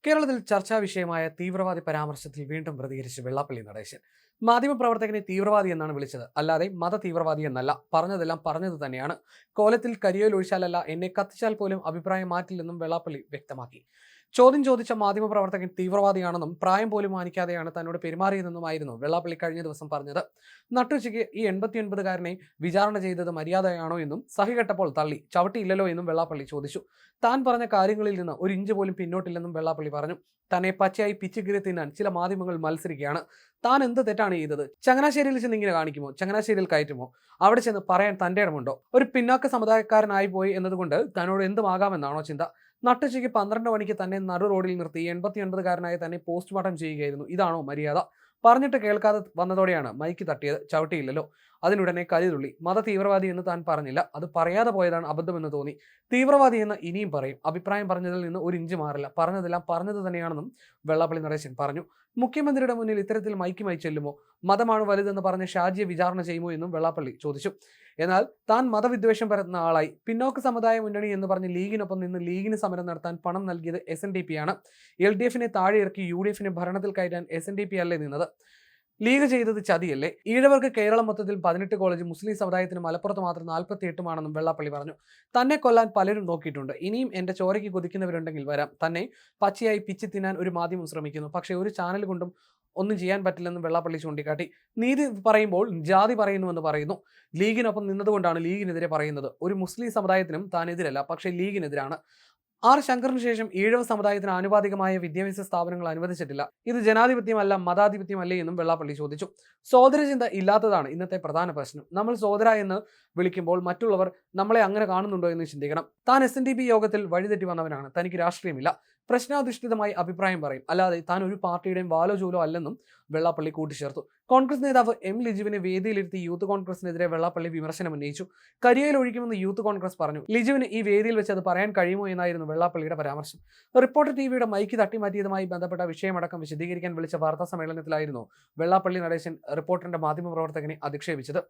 കേരളത്തിൽ ചർച്ചാ വിഷയമായ തീവ്രവാദി പരാമർശത്തിൽ വീണ്ടും പ്രതികരിച്ച് വെള്ളാപ്പള്ളി നടേശൻ. മാധ്യമപ്രവർത്തകനെ തീവ്രവാദി എന്നാണ് വിളിച്ചത്, അല്ലാതെ മത തീവ്രവാദി എന്നല്ല. പറഞ്ഞതെല്ലാം പറഞ്ഞത് തന്നെയാണ്. കോലത്തിൽ കരിയോയിൽ ഒഴിച്ചാലല്ല എന്നെ കത്തിച്ചാൽ പോലും അഭിപ്രായം മാറ്റില്ലെന്നും വെള്ളാപ്പള്ളി വ്യക്തമാക്കി. ചോദ്യം ചോദിച്ച മാധ്യമപ്രവർത്തകൻ തീവ്രവാദിയാണെന്നും പ്രായം പോലും മാനിക്കാതെയാണ് തന്നോട് പെരുമാറിയതെന്നുമായിരുന്നു വെള്ളാപ്പള്ളി കഴിഞ്ഞ ദിവസം പറഞ്ഞത്. നട്ടുച്ചയ്ക്ക് ഈ 89കാരനെ വിചാരണ ചെയ്തത് മര്യാദയാണോ എന്നും സഹി കെട്ടപ്പോൾ തള്ളി ചവിട്ടിയില്ലല്ലോ എന്നും വെള്ളാപ്പള്ളി ചോദിച്ചു. താൻ പറഞ്ഞ കാര്യങ്ങളിൽ നിന്ന് ഒരു ഇഞ്ച് പോലും പിന്നോട്ടില്ലെന്നും വെള്ളാപ്പള്ളി പറഞ്ഞു. തന്നെ പച്ചയായി പിച്ചുകീറി തിന്നാൻ ചില മാധ്യമങ്ങൾ മത്സരിക്കുകയാണ്. താൻ എന്ത് തെറ്റാണ് ചെയ്തത്? ചങ്ങനാശ്ശേരിയിൽ ചെന്ന് ഇങ്ങനെ കാണിക്കുമോ? ചങ്ങനാശ്ശേരിയിൽ കയറ്റുമോ? അവിടെ ചെന്ന് പറയാൻ തന്റെ ഇടമുണ്ടോ? ഒരു പിന്നാക്ക സമുദായക്കാരനായി പോയി എന്നതുകൊണ്ട് തന്നോട് എന്തുമാകാമെന്നാണോ ചിന്ത? നട്ടുച്ചയ്ക്ക് 12 മണിക്ക് തന്നെ നടു റോഡിൽ നിർത്തി 89കാരനായ തന്നെ പോസ്റ്റ്മോർട്ടം ചെയ്യുകയായിരുന്നു. ഇതാണോ മര്യാദ? പറഞ്ഞിട്ട് കേൾക്കാതെ വന്നതോടെയാണ് മൈക്ക് തട്ടിയത്. ചവിട്ടിയില്ലല്ലോ. അതിനുടനെ കലിതുള്ളി. മത തീവ്രവാദി എന്ന് താൻ പറഞ്ഞില്ല, അത് പറയാതെ പോയതാണ് അബദ്ധമെന്ന് തോന്നി. തീവ്രവാദി എന്ന് ഇനിയും പറയും. അഭിപ്രായം പറഞ്ഞതിൽ നിന്ന് ഒരു ഇഞ്ച് മാറില്ല. പറഞ്ഞതെല്ലാം പറഞ്ഞത് തന്നെയാണെന്നും വെള്ളാപ്പള്ളി നടേശൻ പറഞ്ഞു. മുഖ്യമന്ത്രിയുടെ മുന്നിൽ ഇത്തരത്തിൽ മൈക്കുമായി ചെല്ലുമോ? മതമാണ് വലുതെന്ന് പറഞ്ഞ് ഷാജിയെ വിചാരണ ചെയ്യുമോ എന്നും വെള്ളാപ്പള്ളി ചോദിച്ചു. എന്നാൽ താൻ മതവിദ്വേഷം പരത്തുന്ന ആളായി. പിന്നോക്ക സമുദായ മുന്നണി എന്ന് പറഞ്ഞ് ലീഗിനൊപ്പം നിന്ന് ലീഗിന് സമരം നടത്താൻ പണം നൽകിയത് SNDP ആണ്. LDFനെ താഴെ ഇറക്കി UDFനെ ഭരണത്തിൽ കയറ്റാൻ SNDP അല്ലേ നിന്നത്? ലീഗ് ചെയ്തത് ചതിയല്ലേ? ഈഴവർക്ക് കേരളം മൊത്തത്തിൽ 18 കോളേജ്, മുസ്ലിം സമുദായത്തിന് മലപ്പുറത്ത് മാത്രം 48 വെള്ളാപ്പള്ളി പറഞ്ഞു. തന്നെ കൊല്ലാൻ പലരും നോക്കിയിട്ടുണ്ട്. ഇനിയും എന്റെ ചോരയ്ക്ക് കൊതിക്കുന്നവരുണ്ടെങ്കിൽ വരാം. തന്നെ പച്ചയായി പിച്ചി തിന്നാൻ ഒരു മാധ്യമം ശ്രമിക്കുന്നു. പക്ഷേ ഒരു ചാനൽ കൊണ്ടും ഒന്നും ചെയ്യാൻ പറ്റില്ലെന്നും വെള്ളാപ്പള്ളി ചൂണ്ടിക്കാട്ടി. നീതി പറയുമ്പോൾ ജാതി പറയുന്നുവെന്ന് പറയുന്നു. ലീഗിനൊപ്പം നിന്നതുകൊണ്ടാണ് ലീഗിനെതിരെ പറയുന്നത്. ഒരു മുസ്ലിം സമുദായത്തിനും താൻ എതിരല്ല, പക്ഷേ ലീഗിനെതിരാണ്. ശങ്കറിന് ശേഷം ഈഴവ സമുദായത്തിന് ആനുപാതികമായ വിദ്യാഭ്യാസ സ്ഥാപനങ്ങൾ അനുവദിച്ചിട്ടില്ല. ഇത് ജനാധിപത്യമല്ല മതാധിപത്യമല്ലേ എന്നും വെള്ളാപ്പള്ളി ചോദിച്ചു. സോദരചിന്ത ഇല്ലാത്തതാണ് ഇന്നത്തെ പ്രധാന പ്രശ്നം. നമ്മൾ സോദര എന്ന് വിളിക്കുമ്പോൾ മറ്റുള്ളവർ നമ്മളെ അങ്ങനെ കാണുന്നുണ്ടോ എന്ന് ചിന്തിക്കണം. താൻ SNDP യോഗത്തിൽ വഴിതെറ്റി വന്നവനാണ്. തനിക്ക് രാഷ്ട്രീയമില്ല. പ്രശ്നാധിഷ്ഠിതമായി അഭിപ്രായം പറയും, അല്ലാതെ താൻ ഒരു പാർട്ടിയുടെയും വാലോ ജോലോ അല്ലെന്നും വെള്ളാപ്പള്ളി കൂട്ടിച്ചേർത്തു. കോൺഗ്രസ് നേതാവ് M ലിജുവിനെ വേദിയിലിരുത്തി യൂത്ത് കോൺഗ്രസിനെതിരെ വെള്ളാപ്പള്ളി വിമർശനം ഉന്നയിച്ചു. കരിയയിൽ ഒഴിക്കുമെന്ന് യൂത്ത് കോൺഗ്രസ് പറഞ്ഞു. ലിജുവിന് ഈ വേദിയിൽ വെച്ച് അത് പറയാൻ കഴിയുമോ എന്നായിരുന്നു വെള്ളാപ്പള്ളിയുടെ പരാമർശം. റിപ്പോർട്ടർ TVയുടെ മൈക്ക് തട്ടിമാറ്റിയതുമായി ബന്ധപ്പെട്ട വിഷയമടക്കം വിശദീകരിക്കാൻ വിളിച്ച വാർത്താ സമ്മേളനത്തിലായിരുന്നു വെള്ളാപ്പള്ളി നടേശൻ റിപ്പോർട്ടറിന്റെ മാധ്യമപ്രവർത്തകനെ അധിക്ഷേപിച്ചത്.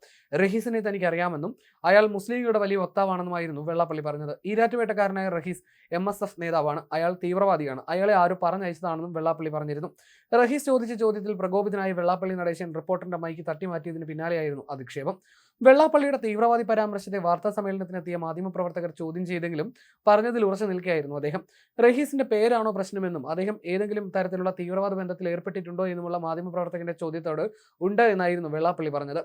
റഹീസിനെ തനിക്ക് അറിയാമെന്നും അയാൾ മുസ്ലിങ്ങളുടെ വലിയ വക്താവാണെന്നുമായിരുന്നു വെള്ളാപ്പള്ളി പറഞ്ഞത്. ഈരാറ്റുപേട്ടക്കാരനായ റഹീസ് MSF നേതാവാണ്. അയാൾ തീവ്രവാദിയാണ്. അയാളെ ആരും പറഞ്ഞയച്ചതാണെന്നും വെള്ളാപ്പള്ളി പറഞ്ഞിരുന്നു. റഹീസ് ചോദിച്ച ചോദ്യത്തിൽ പ്രകോപിതനായ വെള്ളാപ്പള്ളി നടേശൻ റിപ്പോർട്ടറിന്റെ മൈക്ക് തട്ടിമാറ്റിയതിന് പിന്നാലെയായിരുന്നു അധിക്ഷേപം. വെള്ളാപ്പള്ളിയുടെ തീവ്രവാദി പരാമർശത്തെ വാർത്താ സമ്മേളനത്തിനെത്തിയ മാധ്യമപ്രവർത്തകർ ചോദ്യം ചെയ്തെങ്കിലും പറഞ്ഞതിൽ ഉറച്ചു നിൽക്കുകയായിരുന്നു അദ്ദേഹം. റഹീസിന്റെ പേരാണോ പ്രശ്നമെന്നും അദ്ദേഹം ഏതെങ്കിലും തരത്തിലുള്ള തീവ്രവാദ ബന്ധത്തിൽ ഏർപ്പെട്ടിട്ടുണ്ടോ എന്നുമുള്ള മാധ്യമപ്രവർത്തകന്റെ ചോദ്യത്തോട് ഉണ്ട് എന്നായിരുന്നു വെള്ളാപ്പള്ളി പറഞ്ഞത്.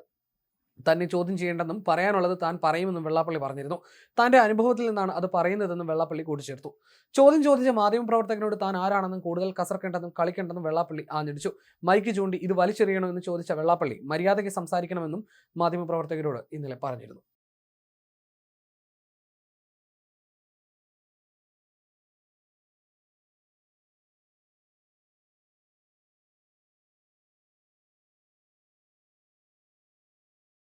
തന്നെ ചോദ്യം ചെയ്യേണ്ടെന്നും പറയാനുള്ളത് താൻ പറയുമെന്നും വെള്ളാപ്പള്ളി പറഞ്ഞിരുന്നു. തന്റെ അനുഭവത്തിൽ നിന്നാണ് അത് പറയുന്നതെന്നും വെള്ളാപ്പള്ളി കൂട്ടിച്ചേർത്തു. ചോദ്യം ചോദിച്ച മാധ്യമപ്രവർത്തകനോട് താൻ ആരാണെന്നും കൂടുതൽ കസർക്കേണ്ടെന്നും കളിക്കേണ്ടെന്നും വെള്ളാപ്പള്ളി ആഞ്ഞടിച്ചു. മൈക്ക് ചൂണ്ടി ഇത് വലിച്ചെറിയണോ എന്ന് ചോദിച്ച വെള്ളാപ്പള്ളി മര്യാദയ്ക്ക് സംസാരിക്കണമെന്നും മാധ്യമപ്രവർത്തകരോട് ഇന്നലെ പറഞ്ഞിരുന്നു.